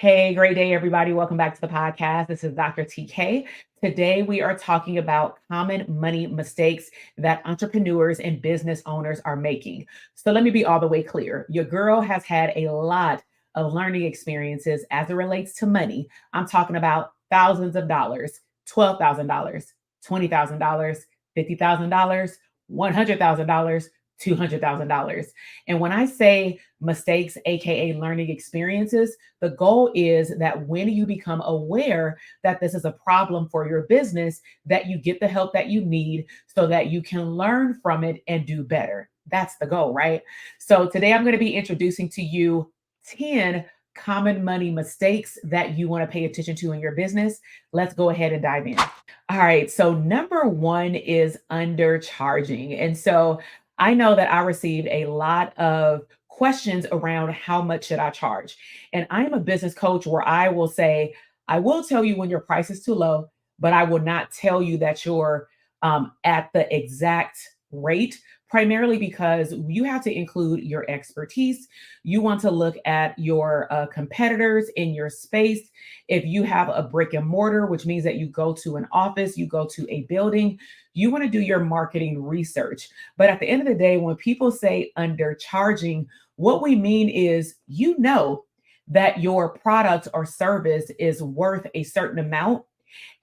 Hey, great day, everybody. Welcome back to the podcast. This is Dr. TK. Today, we are talking about common money mistakes that entrepreneurs and business owners are making. So, let me be all the way clear. Your girl has had a lot of learning experiences as it relates to money. I'm talking about thousands of dollars, $12,000, $20,000, $50,000, $100,000, $200,000. And when I say mistakes, AKA learning experiences, the goal is that when you become aware that this is a problem for your business, that you get the help that you need so that you can learn from it and do better. That's the goal, right? So today I'm going to be introducing to you 10 common money mistakes that you want to pay attention to in your business. Let's go ahead and dive in. All right. So number one is undercharging. And so I know that I received a lot of questions around how much should I charge. And I am a business coach where I will say, I will tell you when your price is too low, but I will not tell you that you're at the exact rate, primarily because you have to include your expertise. You want to look at your competitors in your space. If you have a brick and mortar, which means that you go to an office, you go to a building, you want to do your marketing research. But at the end of the day, when people say undercharging, what we mean is you know that your product or service is worth a certain amount.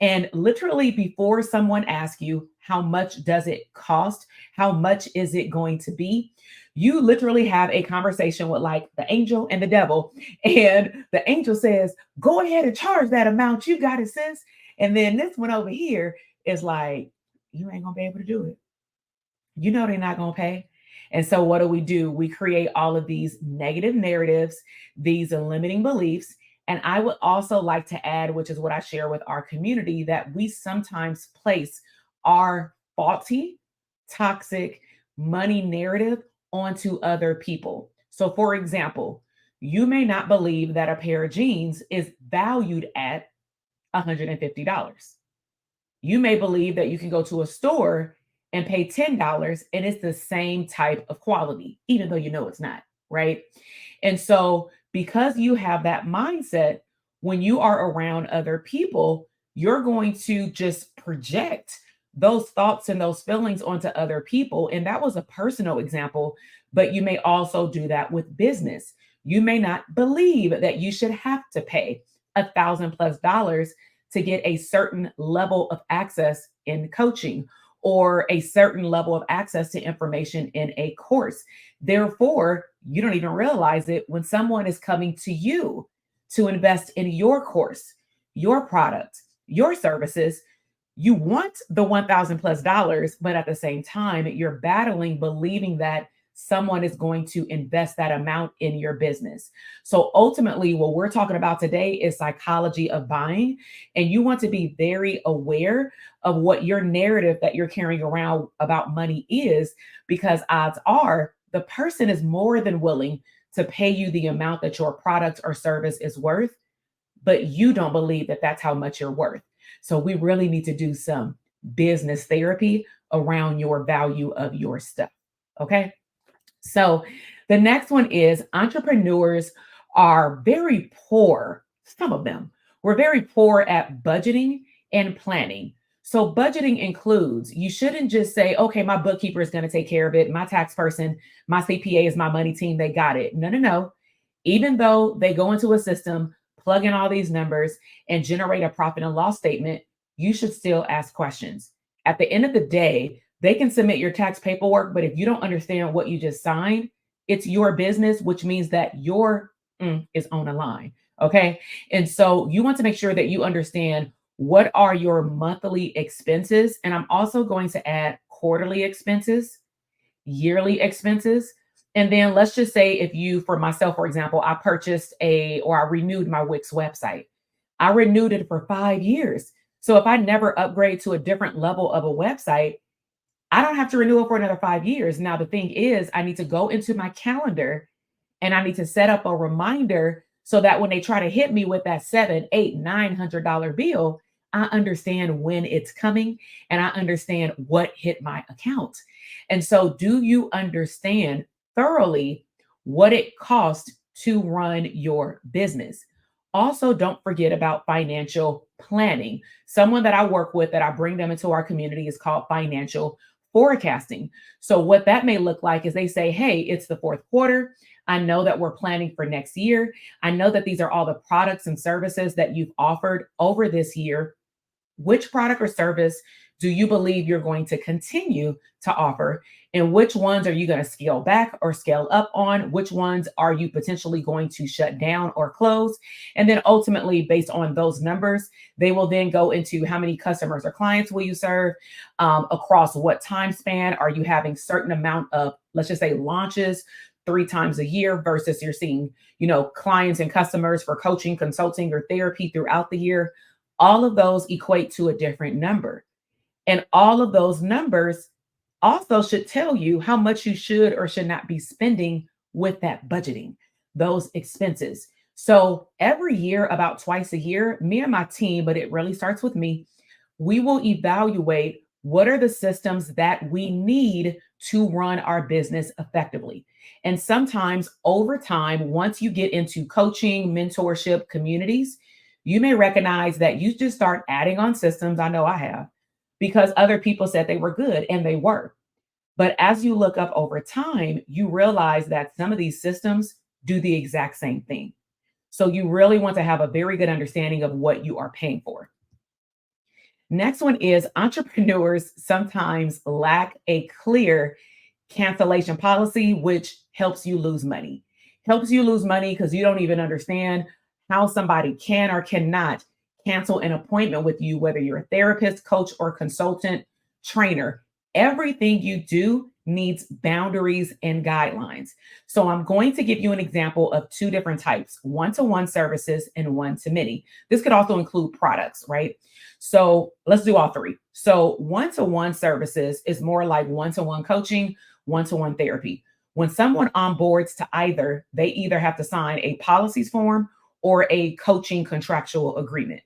And literally, before someone asks you, how much does it cost? How much is it going to be? You literally have a conversation with like the angel and the devil. And the angel says, go ahead and charge that amount. You got it, sis. And then this one over here is like, you ain't going to be able to do it. You know they're not going to pay. And so what do? We create all of these negative narratives, these limiting beliefs. And I would also like to add, which is what I share with our community, that we sometimes place our faulty, toxic money narrative onto other people. So, for example, you may not believe that a pair of jeans is valued at $150. You may believe that you can go to a store and pay $10 and it's the same type of quality, even though you know it's not, right? And so, because you have that mindset, when you are around other people, you're going to just project those thoughts and those feelings onto other people. And that was a personal example, but you may also do that with business. You may not believe that you should have to pay $1,000+ to get a certain level of access in coaching or a certain level of access to information in a course. Therefore, you don't even realize it when someone is coming to you to invest in your course, your product, your services. You want the $1,000+, but at the same time, you're battling believing that someone is going to invest that amount in your business. So ultimately, what we're talking about today is psychology of buying. And you want to be very aware of what your narrative that you're carrying around about money is, because odds are the person is more than willing to pay you the amount that your product or service is worth, but you don't believe that that's how much you're worth. So we really need to do some business therapy around your value of your stuff. Okay. So the next one is entrepreneurs are very poor. Some of them were very poor at budgeting and planning. So budgeting includes, you shouldn't just say, okay, my bookkeeper is going to take care of it. My tax person, my CPA is my money team. They got it. No, no, no. Even though they go into a system, plug in all these numbers and generate a profit and loss statement, you should still ask questions. At the end of the day, they can submit your tax paperwork, but if you don't understand what you just signed, it's your business, which means that your is on the line. Okay. And so you want to make sure that you understand what are your monthly expenses. And I'm also going to add quarterly expenses, yearly expenses. And then let's just say if you, for myself, for example, I renewed my Wix website. I renewed it for 5 years. So if I never upgrade to a different level of a website, I don't have to renew it for another 5 years. Now, the thing is, I need to go into my calendar and I need to set up a reminder so that when they try to hit me with that $700, $800, $900 bill, I understand when it's coming and I understand what hit my account. And so, do you understand thoroughly what it costs to run your business? Also, don't forget about financial planning. Someone that I work with that I bring them into our community is called financial forecasting. So, what that may look like is they say, hey, it's the fourth quarter. I know that we're planning for next year. I know that these are all the products and services that you've offered over this year. Which product or service do you believe you're going to continue to offer? And which ones are you going to scale back or scale up on? Which ones are you potentially going to shut down or close? And then ultimately, based on those numbers, they will then go into how many customers or clients will you serve, across what time span. Are you having certain amount of, let's just say, launches 3 times a year versus you're seeing, clients and customers for coaching, consulting, or therapy throughout the year? All of those equate to a different number. And all of those numbers also should tell you how much you should or should not be spending with that budgeting, those expenses. So every year, about twice a year, me and my team, but it really starts with me, we will evaluate what are the systems that we need to run our business effectively. And sometimes over time, once you get into coaching, mentorship communities, you may recognize that you just start adding on systems. I know I have, because other people said they were good and they were. But as you look up over time, you realize that some of these systems do the exact same thing. So you really want to have a very good understanding of what you are paying for. Next one is entrepreneurs sometimes lack a clear cancellation policy, which helps you lose money. Helps you lose money because you don't even understand how somebody can or cannot cancel an appointment with you, whether you're a therapist, coach, or consultant, trainer. Everything you do needs boundaries and guidelines. So I'm going to give you an example of 2 different types: one-to-one services and one-to-many. This could also include products, right? So let's do all 3. So one-to-one services is more like one-to-one coaching, one-to-one therapy. When someone onboards to either, they either have to sign a policies form or a coaching contractual agreement.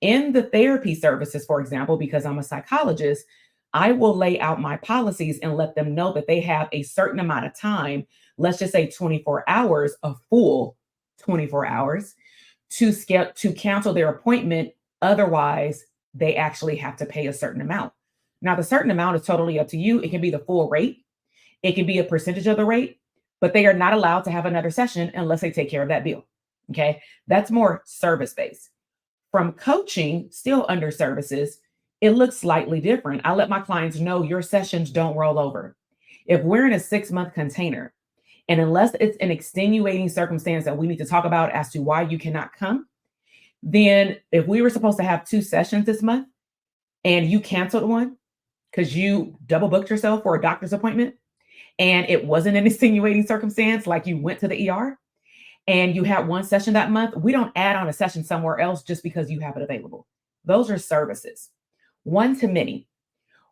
In the therapy services, for example, because I'm a psychologist, I will lay out my policies and let them know that they have a certain amount of time, let's just say 24 hours, a full 24 hours, to cancel their appointment. Otherwise, they actually have to pay a certain amount. Now, the certain amount is totally up to you. It can be the full rate, it can be a percentage of the rate, but they are not allowed to have another session unless they take care of that bill. Okay. That's more service based. From coaching, still under services, it looks slightly different. I let my clients know your sessions don't roll over. If we're in a 6-month container, and unless it's an extenuating circumstance that we need to talk about as to why you cannot come, then if we were supposed to have 2 sessions this month and you canceled one because you double booked yourself for a doctor's appointment and it wasn't an extenuating circumstance, like you went to the ER, and you had 1 session that month, we don't add on a session somewhere else just because you have it available. Those are services. One-to-many.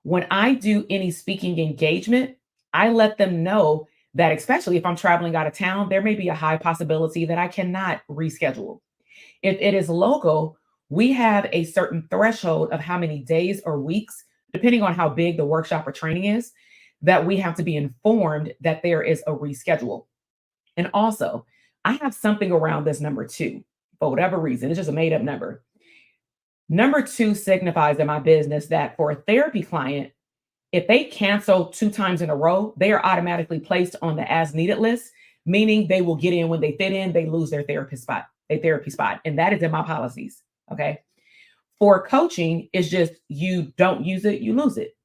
When I do any speaking engagement, I let them know that, especially if I'm traveling out of town, there may be a high possibility that I cannot reschedule. If it is local, we have a certain threshold of how many days or weeks, depending on how big the workshop or training is, that we have to be informed that there is a reschedule. And also, I have something around this number 2 for whatever reason. It's just a made up number. Number 2 signifies in my business that for a therapy client, if they cancel 2 times in a row, they are automatically placed on the as needed list, meaning they will get in when they fit in, they lose their therapy spot. And that is in my policies. Okay. For coaching, it's just you don't use it, you lose it.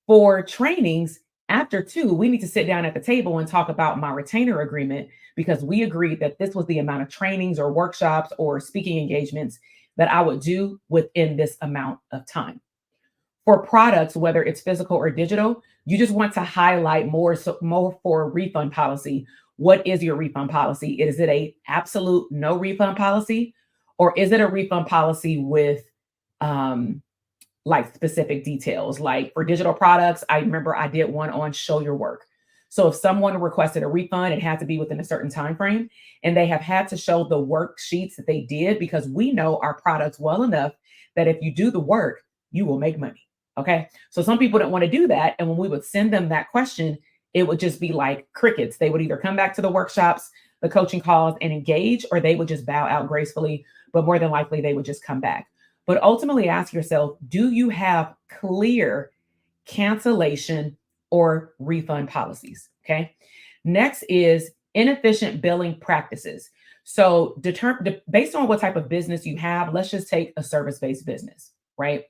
For trainings, after 2, we need to sit down at the table and talk about my retainer agreement, because we agreed that this was the amount of trainings or workshops or speaking engagements that I would do within this amount of time. For products, whether it's physical or digital, you just want to highlight more for refund policy. What is your refund policy? Is it a absolute no refund policy, or is it a refund policy with like specific details? Like for digital products, I remember I did one on show your work. So if someone requested a refund, it had to be within a certain time frame, and they have had to show the worksheets that they did, because we know our products well enough that if you do the work, you will make money. Okay. So some people don't want to do that. And when we would send them that question, it would just be like crickets. They would either come back to the workshops, the coaching calls and engage, or they would just bow out gracefully, but more than likely they would just come back. But ultimately ask yourself, do you have clear cancellation or refund policies? Okay. Next is inefficient billing practices. So based on what type of business you have, let's just take a service-based business, right?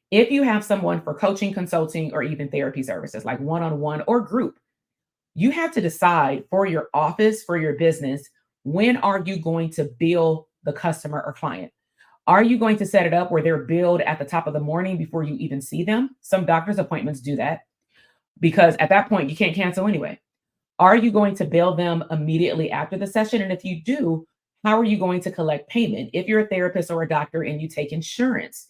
If you have someone for coaching, consulting, or even therapy services, like one-on-one or group, you have to decide for your office, for your business, when are you going to bill the customer or client? Are you going to set it up where they're billed at the top of the morning before you even see them? Some doctor's appointments do that because at that point you can't cancel anyway. Are you going to bill them immediately after the session? And if you do, how are you going to collect payment? If you're a therapist or a doctor and you take insurance,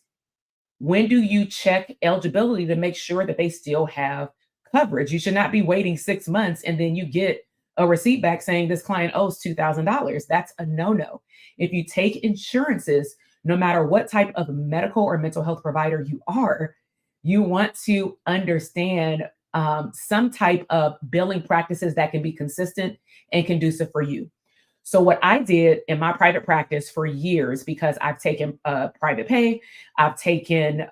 when do you check eligibility to make sure that they still have coverage? You should not be waiting 6 months and then you get a receipt back saying this client owes $2,000. That's a no-no. If you take insurances, no matter what type of medical or mental health provider you are, you want to understand some type of billing practices that can be consistent and conducive for you. So what I did in my private practice for years, because I've taken private pay, I've taken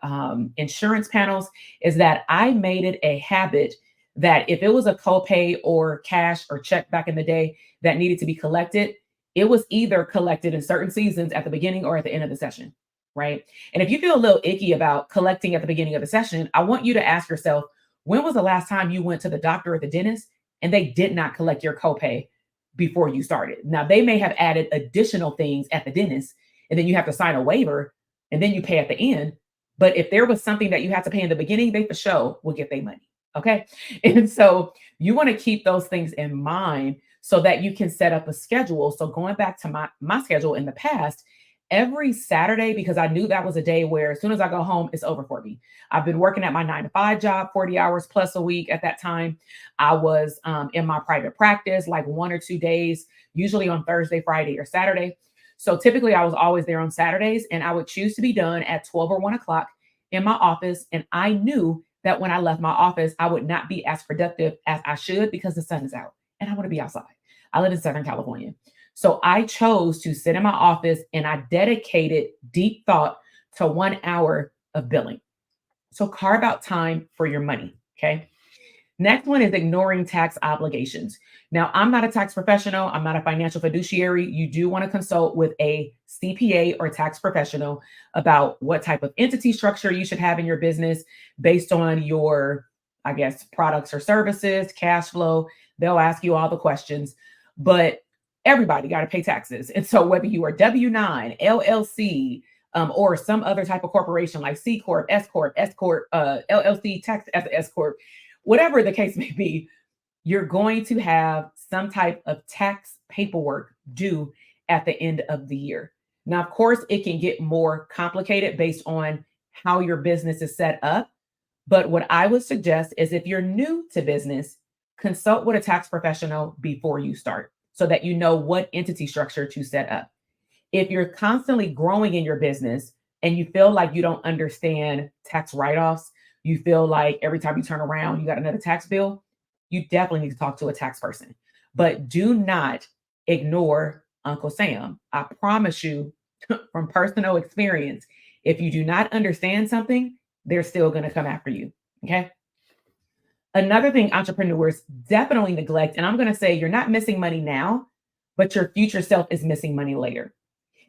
insurance panels, is that I made it a habit that if it was a copay or cash or check back in the day that needed to be collected, it was either collected in certain seasons at the beginning or at the end of the session, right? And if you feel a little icky about collecting at the beginning of the session, I want you to ask yourself, when was the last time you went to the doctor or the dentist and they did not collect your copay before you started? Now, they may have added additional things at the dentist, and then you have to sign a waiver, and then you pay at the end. But if there was something that you had to pay in the beginning, they for sure will get their money. Okay. And so you want to keep those things in mind so that you can set up a schedule. So going back to my schedule in the past, every Saturday, because I knew that was a day where as soon as I go home, it's over for me. I've been working at my 9 to 5 job, 40 hours plus a week at that time. I was in my private practice like 1 or 2 days, usually on Thursday, Friday, or Saturday. So typically I was always there on Saturdays, and I would choose to be done at 12 or 1 o'clock in my office. And I knew that when I left my office, I would not be as productive as I should because the sun is out and I want to be outside. I live in Southern California. So I chose to sit in my office and I dedicated deep thought to 1 hour of billing. So carve out time for your money. Okay. Next one is ignoring tax obligations. Now, I'm not a tax professional. I'm not a financial fiduciary. You do want to consult with a CPA or tax professional about what type of entity structure you should have in your business based on your, I guess, products or services, cash flow. They'll ask you all the questions, but everybody got to pay taxes. And so whether you are W-9, LLC, or some other type of corporation like C Corp, S Corp, LLC, tax as S Corp, whatever the case may be, you're going to have some type of tax paperwork due at the end of the year. Now, of course, it can get more complicated based on how your business is set up. But what I would suggest is if you're new to business, consult with a tax professional before you start so that you know what entity structure to set up. If you're constantly growing in your business and you feel like you don't understand tax write-offs, you feel like every time you turn around, you got another tax bill, you definitely need to talk to a tax person. But do not ignore Uncle Sam. I promise you from personal experience, if you do not understand something, they're still going to come after you. Okay. Another thing entrepreneurs definitely neglect, and I'm going to say you're not missing money now, but your future self is missing money later,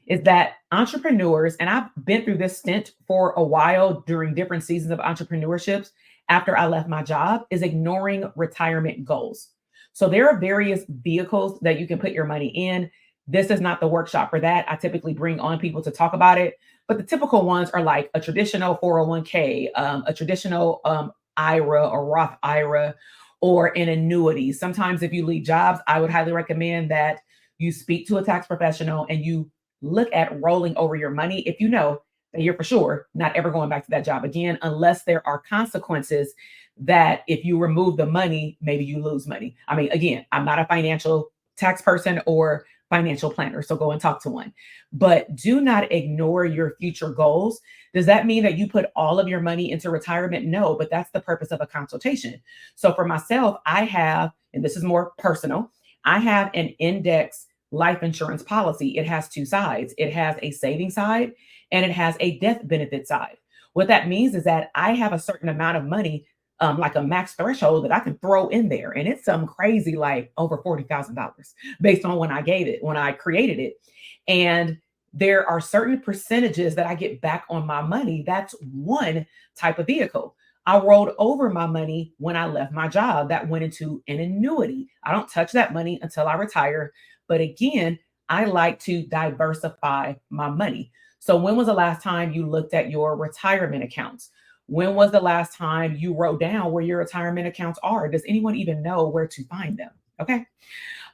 is that entrepreneurs, and I've been through this stint for a while during different seasons of entrepreneurships after I left my job, is ignoring retirement goals. So there are various vehicles that you can put your money in. This is not the workshop for that. I typically bring on people to talk about it, but the typical ones are like a traditional 401k, a traditional IRA or Roth IRA, or an annuity. Sometimes if you leave jobs, I would highly recommend that you speak to a tax professional and you look at rolling over your money if you know that you're for sure not ever going back to that job again, unless there are consequences that if you remove the money, maybe you lose money. I mean, again, I'm not a financial tax person or financial planner, so go and talk to one. But do not ignore your future goals. Does that mean that you put all of your money into retirement? No, but that's the purpose of a consultation. So for myself, I have, and this is more personal, I have an index life insurance policy. It has two sides. It has a saving side and it has a death benefit side. What that means is that I have a certain amount of money, like a max threshold that I can throw in there. And it's some crazy, like over $40,000 based on when I created it. And there are certain percentages that I get back on my money. That's one type of vehicle. I rolled over my money when I left my job. That went into an annuity. I don't touch that money until I retire. But again, I like to diversify my money. So, when was the last time you looked at your retirement accounts? When was the last time you wrote down where your retirement accounts are? Does anyone even know where to find them? Okay.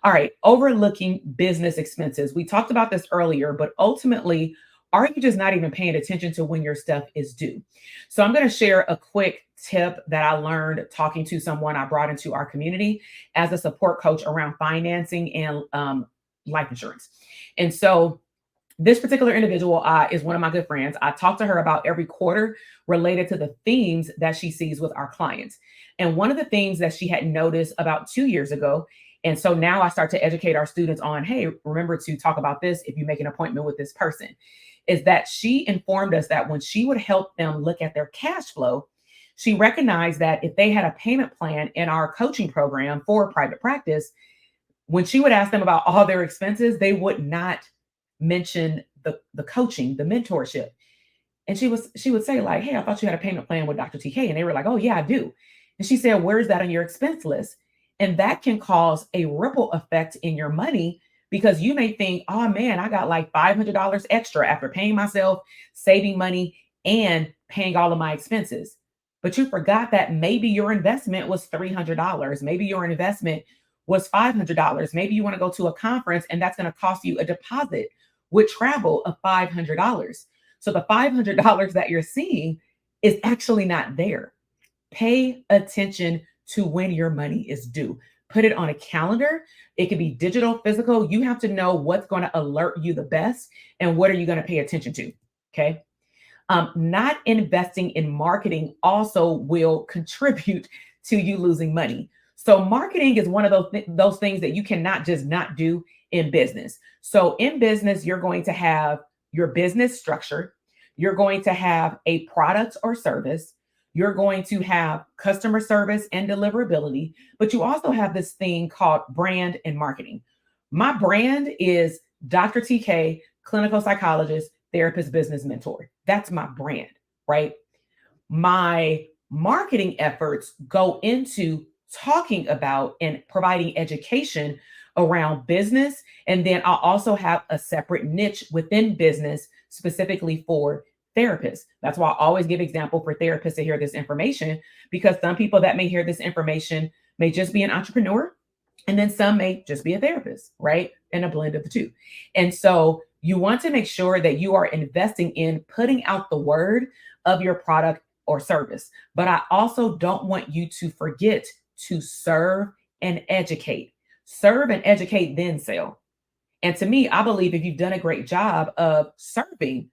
All right. Overlooking business expenses. We talked about this earlier, but ultimately, are you just not even paying attention to when your stuff is due? So, I'm going to share a quick tip that I learned talking to someone I brought into our community as a support coach around financing and life insurance. And so, this particular individual is one of my good friends. I talk to her about every quarter related to the themes that she sees with our clients. And one of the things that she had noticed about 2 years ago, and so now I start to educate our students on, hey, remember to talk about this if you make an appointment with this person, is that she informed us that when she would help them look at their cash flow, she recognized that if they had a payment plan in our coaching program for private practice, when she would ask them about all their expenses, they would not mention the coaching, the mentorship. And she would say, like, hey, I thought you had a payment plan with Dr. TK. And they were like, oh yeah, I do. And she said, where's that on your expense list? And that can cause a ripple effect in your money because you may think, oh man, I got like $500 extra after paying myself, saving money, and paying all of my expenses. But you forgot that maybe your investment was $300. Maybe your investment was $500. Maybe you want to go to a conference and that's going to cost you a deposit with travel of $500. So the $500 that you're seeing is actually not there. Pay attention to when your money is due. Put it on a calendar. It can be digital, physical. You have to know what's going to alert you the best and what are you going to pay attention to. Okay. Not investing in marketing also will contribute to you losing money. So marketing is one of those things that you cannot just not do in business. So in business, you're going to have your business structure. You're going to have a product or service. You're going to have customer service and deliverability, but you also have this thing called brand and marketing. My brand is Dr. TK, clinical psychologist, therapist, business mentor. That's my brand, right? My marketing efforts go into talking about and providing education around business. And then I'll also have a separate niche within business specifically for therapists. That's why I always give example for therapists to hear this information, because some people that may hear this information may just be an entrepreneur, and then some may just be a therapist, right? And a blend of the two. And so you want to make sure that you are investing in putting out the word of your product or service. But I also don't want you to forget to serve and educate. Serve and educate, then sell. And to me, I believe if you've done a great job of serving,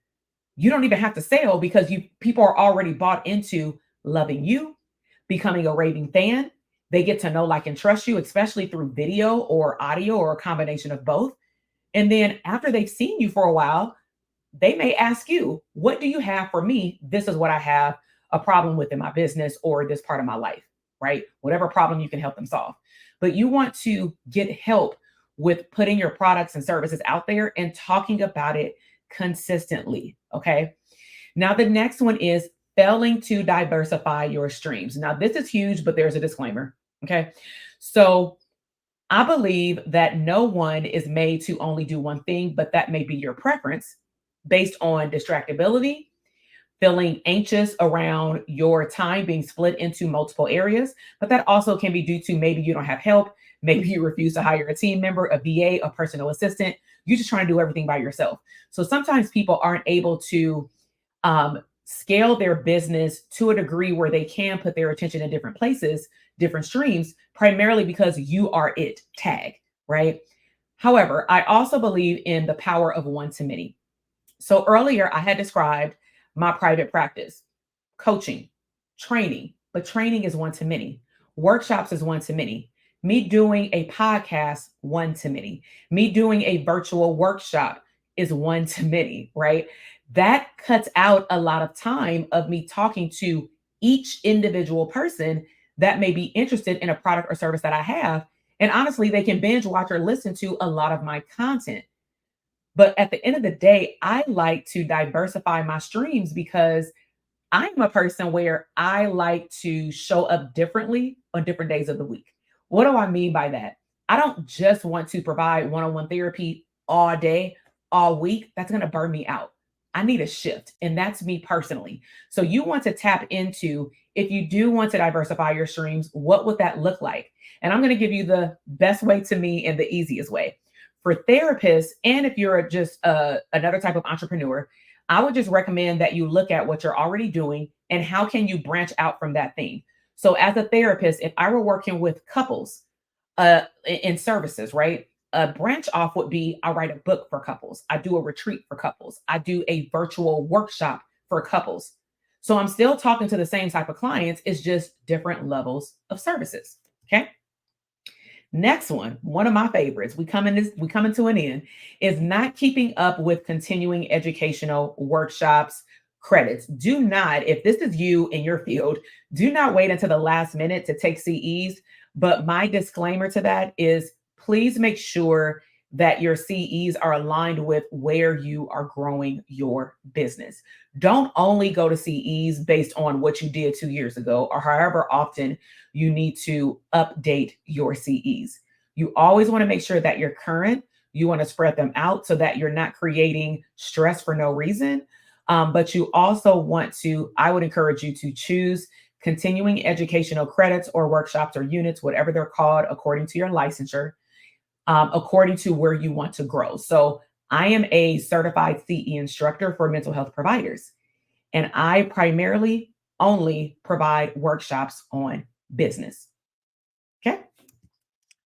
you don't even have to sell because people are already bought into loving you, becoming a raving fan. They get to know, like, and trust you, especially through video or audio or a combination of both. And then after they've seen you for a while, they may ask you, what do you have for me? This is what I have a problem with in my business or this part of my life, right? Whatever problem you can help them solve. But you want to get help with putting your products and services out there and talking about it consistently. Okay. Now, the next one is failing to diversify your streams. Now, this is huge, but there's a disclaimer. Okay. So I believe that no one is made to only do one thing, but that may be your preference based on distractibility, feeling anxious around your time being split into multiple areas. But that also can be due to maybe you don't have help. Maybe you refuse to hire a team member, a VA, a personal assistant. You're just trying to do everything by yourself. So sometimes people aren't able to scale their business to a degree where they can put their attention in different places, different streams, primarily because you are it, tag, right? However, I also believe in the power of one to many. So earlier I had described my private practice, coaching, training, but training is one to many. Workshops is one to many. Me doing a podcast, one to many. Me doing a virtual workshop is one to many, right? That cuts out a lot of time of me talking to each individual person that may be interested in a product or service that I have. And honestly, they can binge watch or listen to a lot of my content. But at the end of the day, I like to diversify my streams because I'm a person where I like to show up differently on different days of the week. What do I mean by that? I don't just want to provide one on one therapy all day, all week. That's going to burn me out. I need a shift, and that's me personally. So, you want to tap into if you do want to diversify your streams, what would that look like? And I'm going to give you the best way to me and the easiest way. For therapists, and if you're just another type of entrepreneur, I would just recommend that you look at what you're already doing and how can you branch out from that thing. So as a therapist, if I were working with couples in services, right? A branch off would be I write a book for couples. I do a retreat for couples. I do a virtual workshop for couples. So I'm still talking to the same type of clients. It's just different levels of services. Okay. Next one of my favorites, we coming to an end, is not keeping up with continuing educational workshops, credits. Do not, if this is you in your field, do not wait until the last minute to take CEs. But my disclaimer to that is please make sure that your CEs are aligned with where you are growing your business. Don't only go to CEs based on what you did 2 years ago or however often you need to update your CEs. You always want to make sure that you're current. You want to spread them out so that you're not creating stress for no reason. But you also want to, I would encourage you to choose continuing educational credits or workshops or units, whatever they're called, according to your licensure, according to where you want to grow. So I am a certified CE instructor for mental health providers, and I primarily only provide workshops on business. Okay.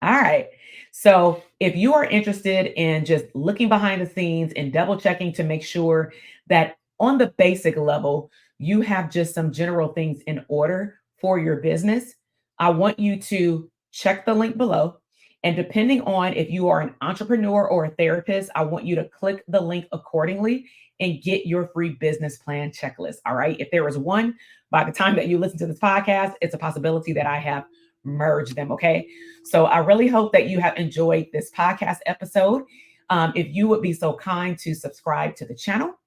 All right. So if you are interested in just looking behind the scenes and double checking to make sure that on the basic level, you have just some general things in order for your business, I want you to check the link below. And depending on if you are an entrepreneur or a therapist, I want you to click the link accordingly and get your free business plan checklist. All right. If there is one by the time that you listen to this podcast, it's a possibility that I have merged them. Okay. So I really hope that you have enjoyed this podcast episode. If you would be so kind to subscribe to the channel,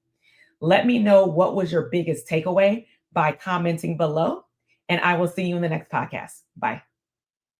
let me know what was your biggest takeaway by commenting below, and I will see you in the next podcast. Bye.